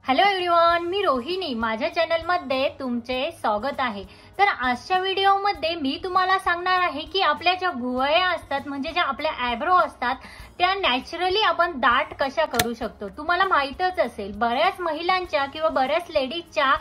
Hello everyone, मी रोहिणी माझ्या channel मध्ये तुमचे स्वागत आहे। तर आजच्या व्हिडिओ मध्ये मी तुम्हाला सांगणार आहे की आपल्या ज्या भुवया असतात म्हणजे ज्या आपल्या आयब्रो असतात त्या नॅचरली आपण दाट कशा करू शकतो। तुम्हाला माहितच असेल बऱ्याच महिलांच्या किंवा बऱ्याच लेडीजच्या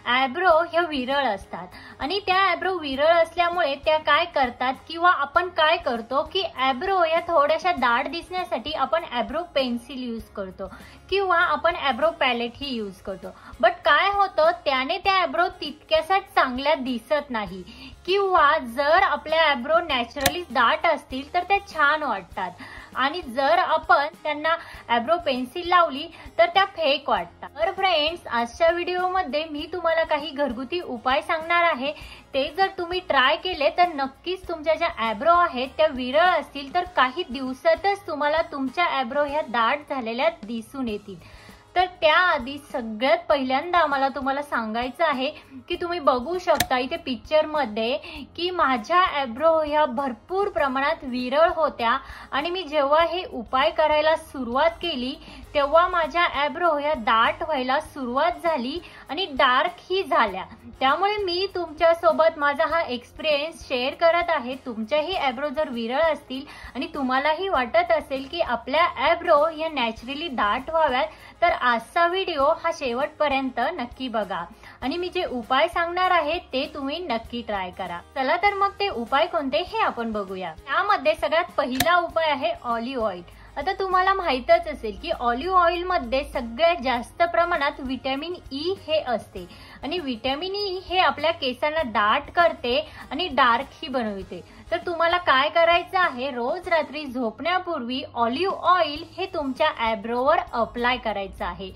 आयब्रो ह्या विरळ असतात आणि त्या आयब्रो विरळ असल्यामुळे त्या काय करतात किंवा आपण काय करतो की आयब्रो या थोड्याशा दाट दिसण्यासाठी आपण आयब्रो पेन्सिल यूज करतो किंवा आपण आयब्रो पॅलेट ही यूज करतो। बट काय होतं त्याने त्या आयब्रो तितक्याशा चांगल्या दिसत नाही किंवा जर आपल्या आयब्रो नॅचरली दाट असतील तर त्या छान वाटतात आणि जर आपण त्यांना आयब्रो पेन्सिल लावली तर त्या फेक वाटतात। तर फ्रेंड्स, आजच्या व्हिडिओमध्ये मी तुम्हाला काही घरगुती उपाय सांगणार आहे। ते जर तुम्ही ट्राय केले तर नक्कीच तुमच्या ज्या आयब्रो आहेत त्या विरळ असतील तर काही दिवसातच तुम्हाला तुमच्या आयब्रो ह्या दाट झालेल्या दिसून येतील। तर त्याआधी सगळ्यात पहिल्यांदा मला तुम्हाला सांगायचं आहे की तुम्ही बघू शकता इथे पिक्चर मध्ये की माझ्या आयब्रो ह्या भरपूर प्रमाणात विरळ होत्या आणि मी जेव्हा हे उपाय करायला सुरुवात केली तेव्हा माझ्या आयब्रो ह्या दाट व्हायला सुरुवात झाली आणि डार्क ही झाल्या। त्यामुळे मी तुमच्या सोबत माझा हा एक्सपिरियन्स शेअर करत आहे। तुमच्याही आयब्रो जर विरळ असतील आणि तुम्हालाही वाटत असेल की आपल्या आयब्रो ह्या नॅचरली दाट व्हाव्यात तर आजचा व्हिडिओ हा शेवटपर्यंत नक्की बघा आणि मी जे उपाय सांगणार आहे ते तुम्ही नक्की ट्राय करा। चला तर मग ते उपाय कोणते हे आपण बघूया। त्यामध्ये सगळ्यात पहिला उपाय आहे ऑलिव्ह ऑइल। आता तुम्हाला माहितच असेल की ऑलिव्ह ऑइल मध्ये सगळ्यात जास्त प्रमाणात व्हिटॅमिन ई हे असते आणि व्हिटॅमिन ई हे आपल्या केसांना दाट करते आणि डार्क ही बनवते। तर तुम्हाला काय करायचं आहे, रोज रात्री झोपण्यापूर्वी ऑलिव्ह ऑइल हे तुमच्या आयब्रोवर अप्लाय करायचं आहे।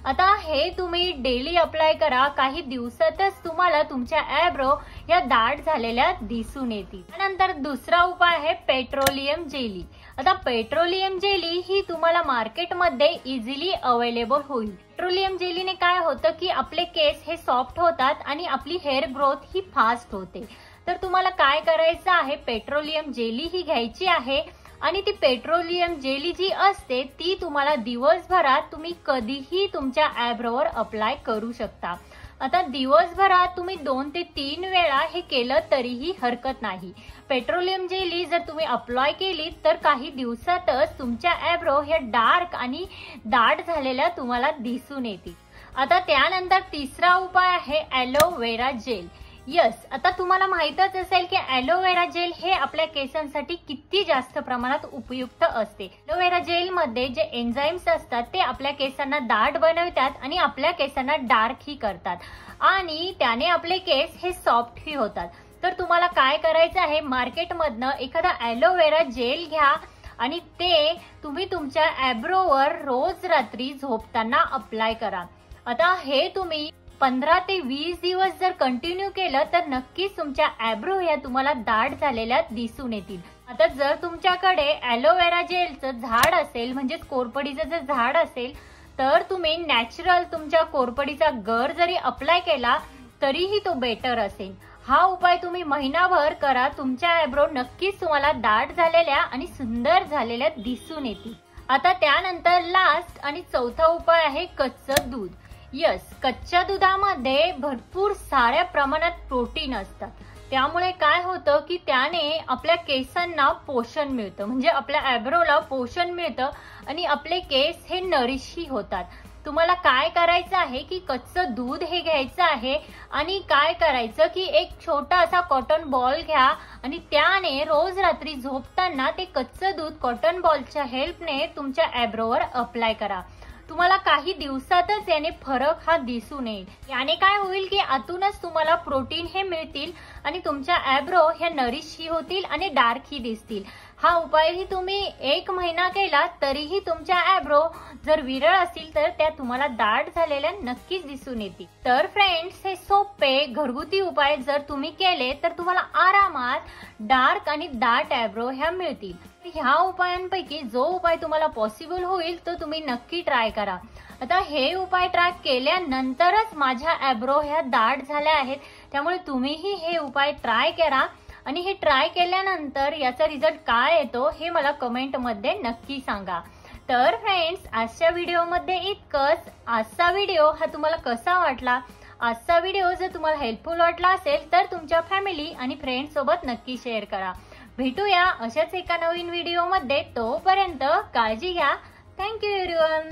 आता हे तुम्ही डेली अप्लाय करा, काही दिवसातच तुम्हाला तुमच्या आयब्रो या दाट झालेल्या दिसून येतील। त्यानंतर दुसरा उपाय आहे पेट्रोलियम जेली। आता पेट्रोलियम जेली ही तुम्हाला मार्केटमध्ये इझिली अवेलेबल होईल। पेट्रोलियम जेलीने काय होतं की आपले केस हे सॉफ्ट होतात आणि आपली हेअर ग्रोथ ही फास्ट होते। तर तुम्हाला काय करायचं आहे, पेट्रोलियम जेली ही घ्यायची आहे आणि ती पेट्रोलियम जेली जी असते ती तुम्हाला दिवसभरात तुम्ही कधीही तुमच्या आयब्रोवर अप्लाय करू शकता। आता दिवसभरात तुम्ही 2 ते 3 वेळा हे केलं तरीही हरकत नाही। पेट्रोलियम जेली जर तुम्ही अप्लाय केली तर काही दिवसातच तुमच्या आयब्रो ह्या डार्क आणि दाट झालेल्या तुम्हाला दिसून येतील। आता त्यानंतर तिसरा उपाय आहे ॲलोवेरा जेल। यस, आता तुम्हाला माहितच असेल की ॲलोवेरा जेल हे आपल्या केसांसाठी किती जास्त प्रमाणात उपयुक्त असते। ॲलोवेरा जेल मध्ये जे एन्झाईम्स असतात ते आपल्या केसांना दाट बनवतात आणि आपल्या केसांना डार्क ही करतात आणि त्याने आपले केस हे सॉफ्ट ही होतात। तर तुम्हाला काय करायचं आहे, मार्केटमधनं एखादा ॲलोवेरा जेल घ्या आणि ते तुम्ही तुमच्या आयब्रोवर रोज रात्री झोपताना अप्लाय करा। आता हे तुम्ही 15 ते 20 दिवस जर कंटिन्यू केलं तर नक्कीच तुमच्या आयब्रो या तुम्हाला दाट झालेल्या दिसून येतील। आता जर तुमच्याकडे ॲलोवेरा जेलचं झाड असेल म्हणजे कोरपडीचं जर झाड असेल तर तुम्ही नॅचरल तुमच्या कोरपडीचा गर जरी अप्लाय केला तरीही तो बेटर असेल। हा उपाय तुम्ही महिनाभर करा, तुमच्या आयब्रो नक्कीच तुम्हाला दाट झालेल्या आणि सुंदर झालेल्या दिसून येतील। आता त्यानंतर लास्ट आणि चौथा उपाय आहे कच्चं दूध। यस, कच्च्या दुधामध्ये भरपूर साऱ्या प्रमाणात प्रोटीन असतात। त्यामुळे काय होतं की त्याने आपल्या केसांना पोषण मिळतं म्हणजे आपल्या आयब्रोला पोषण मिळतं आणि आपले केस हे नरिशही होतात। तुम्हाला काय करायचं आहे की कच्चं दूध हे घ्यायचं आहे आणि काय करायचं की एक छोटा असा कॉटन बॉल घ्या आणि त्याने रोज रात्री झोपताना ते कच्चं दूध कॉटन बॉलच्या हेल्पने तुमच्या आयब्रोवर अप्लाय करा। तुम्हाला काही दिवसातच याने फरक हा दिसून येईल। याने काय होईल की आतूनच तुम्हाला प्रोटीन हे मिळतील आणि तुमच्या आयब्रो ह्या नरिश ही होतील आणि डार्क ही दिसतील। हा उपायही तुम्ही 1 महिना केला तरीही तुमच्या आयब्रो जर विरळ असतील तर त्या तुम्हाला दाट झालेल्या नक्कीच दिसून येतील। तर फ्रेंड्स, हे सोपे घरगुती उपाय जर तुम्ही केले तर तुम्हाला आरामात डार्क आणि दाट आयब्रो ह्या मिळतील। ह्या उपायांपैकी जो उपाय तुम्हाला पॉसिबल होईल तो तुम्ही नक्की ट्राय करा। आता हे उपाय ट्राय केल्यानंतरच माझ्या आयब्रो ह्या दाट झाल्या आहेत, त्यामुळे तुम्हीही हे उपाय ट्राय करा आणि हे ट्राय केल्यानंतर याचा रिझल्ट काय येतो हे मला कमेंट मध्ये नक्की सांगा। तर फ्रेंड्स, आजच्या व्हिडिओमध्ये इतकंच. आजचा व्हिडिओ हा तुम्हाला कसा वाटला? आजचा व्हिडिओ जर तुम्हाला हेल्पफुल वाटला असेल तर तुमच्या फॅमिली आणि फ्रेंड्स सोबत नक्की शेअर करा. भेटूया अशाच एका नवीन व्हिडिओमध्ये. तोपर्यंत काळजी घ्या. Thank you everyone.